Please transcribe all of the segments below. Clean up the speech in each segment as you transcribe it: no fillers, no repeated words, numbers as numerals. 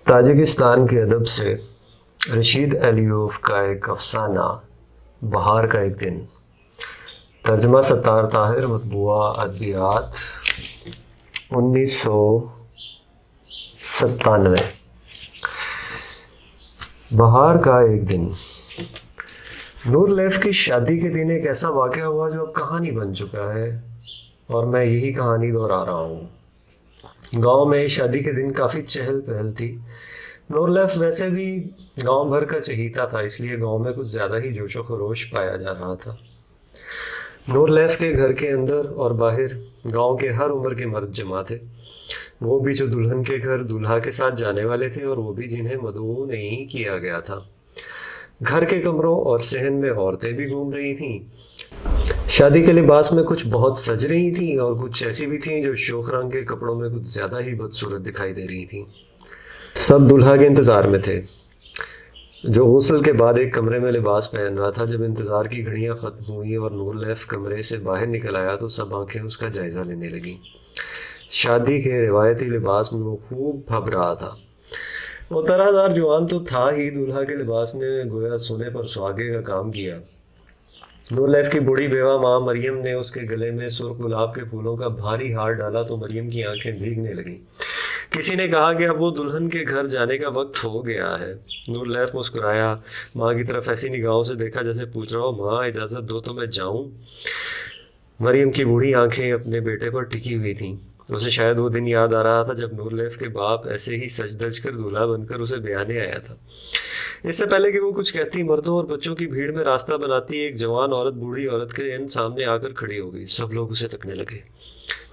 Tajikistan کے ادب سے رشید ایلیوف کا ایک افسانہ بہار کا ایک دن، ترجمہ ستار طاہر، مطبوعہ ادبیات 1997۔ بہار کا ایک دن۔ نور لیف کی شادی کے دن ایک ایسا واقعہ ہوا جو اب کہانی بن چکا ہے، اور میں یہی کہانی دہرا رہا ہوں۔ گاؤں میں شادی کے دن کافی چہل پہل تھی۔ نور لیف ویسے بھی گاؤں بھر کا چہیتا تھا، اس لیے گاؤں میں کچھ زیادہ ہی جوش و خروش پایا جا رہا تھا۔ نور لیف کے گھر کے اندر اور باہر گاؤں کے ہر عمر کے مرد جمع تھے، وہ بھی جو دلہن کے گھر دولہا کے ساتھ جانے والے تھے اور وہ بھی جنہیں مدعو نہیں کیا گیا تھا۔ گھر کے کمروں اور صحن میں عورتیں بھی گھوم رہی تھیں۔ شادی کے لباس میں کچھ بہت سج رہی تھیں اور کچھ ایسی بھی تھیں جو شوخ رنگ کے کپڑوں میں کچھ زیادہ ہی بدصورت دکھائی دے رہی تھیں۔ سب دولہا کے انتظار میں تھے، جو غسل کے بعد ایک کمرے میں لباس پہن رہا تھا۔ جب انتظار کی گھڑیاں ختم ہوئیں اور نور لیف کمرے سے باہر نکل آیا تو سب آنکھیں اس کا جائزہ لینے لگیں۔ شادی کے روایتی لباس میں وہ خوب بھب رہا تھا۔ وہ طرح دار جوان تو تھا ہی، دولہا کے لباس نے گویا سونے پر سہاگے کا کام کیا۔ نور لیف کی بوڑھی بیوہ ماں مریم نے اس کے گلے میں سرخ گلاب کے پھولوں کا بھاری ہار ڈالا تو مریم کی آنکھیں بھیگنے لگیں۔ کسی نے کہا کہ اب وہ دلہن کے گھر جانے کا وقت ہو گیا ہے۔ نور لیف مسکرایا، ماں کی طرف ایسی نگاہوں سے دیکھا جیسے پوچھ رہا ہو، ماں اجازت دو تو میں جاؤں۔ مریم کی بوڑھی آنکھیں اپنے بیٹے پر ٹکی ہوئی تھیں۔ اسے شاید وہ دن یاد آ رہا تھا جب نور لیف کے باپ ایسے ہی سج دج کر دولہا بن کر اسے بیانے آیا تھا۔ اس سے پہلے کہ وہ کچھ کہتی، مردوں اور بچوں کی بھیڑ میں راستہ بناتی ایک جوان عورت بوڑھی عورت کے سامنے آ کر کھڑی ہو گئی۔ سب لوگ اسے تکنے لگے۔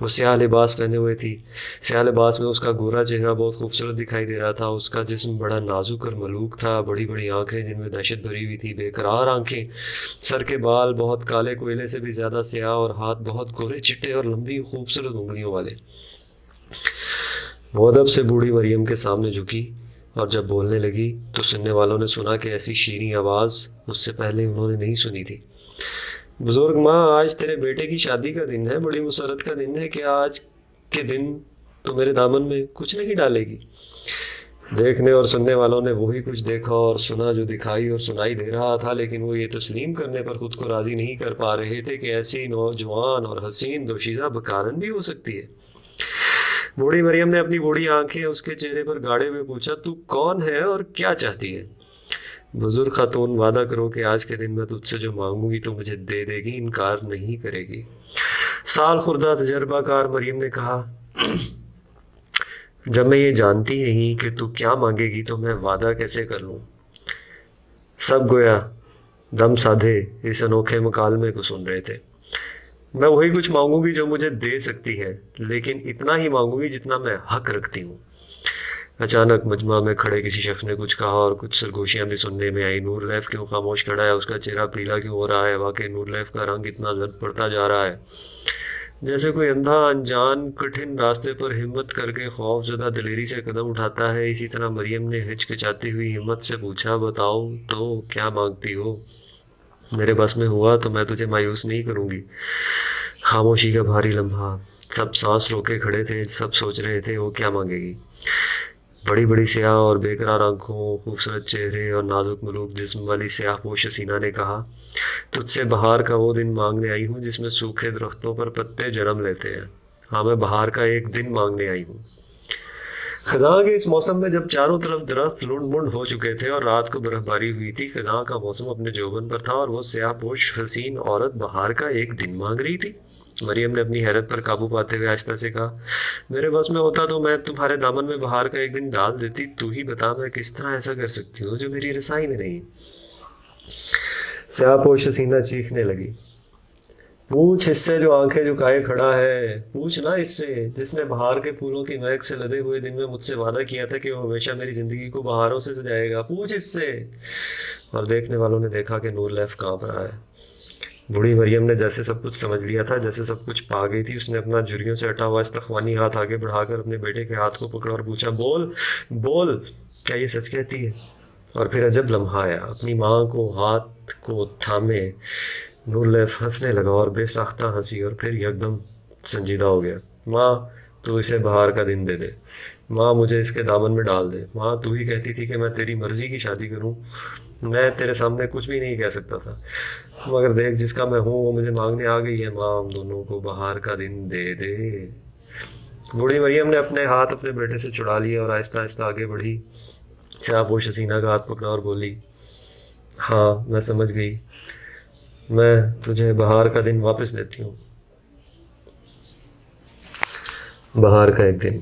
وہ سیاہ لباس پہنے ہوئے تھی۔ سیاہ لباس میں اس کا گورا چہرہ بہت خوبصورت دکھائی دے رہا تھا۔ اس کا جسم بڑا نازک اور ملوک تھا، بڑی بڑی آنکھیں جن میں دہشت بھری ہوئی تھی، بے قرار آنکھیں، سر کے بال بہت کالے کوئلے سے بھی زیادہ سیاہ اور ہاتھ بہت گورے چٹے اور لمبی خوبصورت انگلیوں والے۔ وہ ادب سے بوڑھی مریم کے سامنے جھکی اور جب بولنے لگی تو سننے والوں نے سنا کہ ایسی شیریں آواز اس سے پہلے انہوں نے نہیں سنی تھی۔ بزرگ ماں، آج تیرے بیٹے کی شادی کا دن ہے، بڑی مسرت کا دن ہے، کیا آج کے دن تو میرے دامن میں کچھ نہیں ڈالے گی؟ دیکھنے اور سننے والوں نے وہی کچھ دیکھا اور سنا جو دکھائی اور سنائی دے رہا تھا، لیکن وہ یہ تسلیم کرنے پر خود کو راضی نہیں کر پا رہے تھے کہ ایسی نوجوان اور حسین دوشیزہ بکارن بھی ہو سکتی ہے۔ بوڑھی مریم نے اپنی بوڑھی آنکھیں اس کے چہرے پر گاڑے ہوئے پوچھا، تو کون ہے اور کیا چاہتی ہے؟ بزرگ خاتون، وعدہ کرو کہ آج کے دن میں تجھ سے جو مانگوں گی تو مجھے دے دے گی، انکار نہیں کرے گی۔ سال خوردہ تجربہ کار مریم نے کہا، جب میں یہ جانتی نہیں کہ تو کیا مانگے گی تو میں وعدہ کیسے کر لوں؟ سب گویا دم سادھے اس انوکھے مکالمے کو سن رہے تھے۔ میں وہی کچھ مانگوں گی جو مجھے دے سکتی ہے، لیکن اتنا ہی مانگوں گی جتنا میں حق رکھتی ہوں۔ اچانک مجمع میں کھڑے کسی شخص نے کچھ کہا اور کچھ سرگوشیاں بھی سننے میں آئی۔ نور لیف کیوں خاموش کھڑا ہے؟ اس کا چہرہ پیلا کیوں ہو رہا ہے؟ واقعی نور لیف کا رنگ اتنا زرد پڑتا جا رہا ہے جیسے کوئی اندھا انجان کٹھن راستے پر ہمت کر کے خوف زدہ دلیری سے قدم اٹھاتا ہے۔ اسی طرح مریم نے ہچکچاتی ہوئی ہمت سے پوچھا، بتاؤ تو کیا مانگتی ہو؟ میرے بس میں ہوا تو میں تجھے مایوس نہیں کروں گی۔ خاموشی کا بھاری لمحہ، سب سانس روکے کھڑے تھے، سب سوچ رہے تھے وہ کیا مانگے گی۔ بڑی بڑی سیاہ اور بے قرار آنکھوں، خوبصورت چہرے اور نازک ملوک جسم والی سیاہ پوش حسینہ نے کہا، تجھ سے بہار کا وہ دن مانگنے آئی ہوں جس میں سوکھے درختوں پر پتے جنم لیتے ہیں۔ ہاں، میں بہار کا ایک دن مانگنے آئی ہوں۔ خزاں کے اس موسم میں جب چاروں طرف درخت لنڈ منڈ ہو چکے تھے اور رات کو برف باری ہوئی تھی، خزاں کا موسم اپنے جوبن پر تھا اور وہ سیاہ پوش حسین عورت بہار کا ایک دن مانگ رہی تھی۔ مریم نے اپنی حیرت پر قابو پاتے ہوئے آہستہ سے کہا، میرے بس میں ہوتا تو میں تمہارے دامن میں بہار کا ایک دن ڈال دیتی۔ تو ہی بتا میں کس طرح ایسا کر سکتی ہوں جو میری رسائی میں نہیں۔ سیاہ پوش حسینہ چیخنے لگی، پوچھ اس سے جو آنکھیں جھکائے کھڑا ہے، پوچھ نہ اس سے جس نے بہار کے پھولوں کی مہک سے لدے ہوئے دن میں مجھ سے وعدہ کیا تھا کہ وہ ہمیشہ میری زندگی کو بہاروں سے سجائے گا، پوچھ اس سے۔ اور دیکھنے والوں نے دیکھا کہ نور لیف کانپ رہا ہے۔ بوڑھی مریم نے جیسے سب کچھ سمجھ لیا تھا، جیسے سب کچھ پا گئی تھی، اس نے اپنا جھریوں سے ہٹا ہوا استخوانی ہاتھ آگے بڑھا کر اپنے بیٹے کے ہاتھ کو پکڑا اور پوچھا، بول بول، کیا یہ سچ کہتی ہے؟ اور پھر عجب لمحہ آیا، اپنی ماں کو ہاتھ کو تھامے نور لیف ہنسنے لگا اور بے ساختہ ہنسی اور پھر یکدم سنجیدہ ہو گیا۔ ماں، تو اسے بہار کا دن دے دے، ماں مجھے اس کے دامن میں ڈال دے۔ ماں تو ہی کہتی تھی کہ میں تیری مرضی کی شادی کروں، میں تیرے سامنے کچھ بھی نہیں کہہ سکتا تھا، مگر دیکھ جس کا میں ہوں وہ مجھے مانگنے آ گئی ہے، ماں ہم دونوں کو بہار کا دن دے دے۔ بوڑھی مریم نے اپنے ہاتھ اپنے بیٹے سے چھڑا لیے اور آہستہ آہستہ آگے بڑھی، چاہ پوش حسینہ کا ہاتھ پکڑا اور بولی، ہاں میں سمجھ گئی، میں تجھے بہار کا دن واپس دیتی ہوں۔ بہار کا ایک دن۔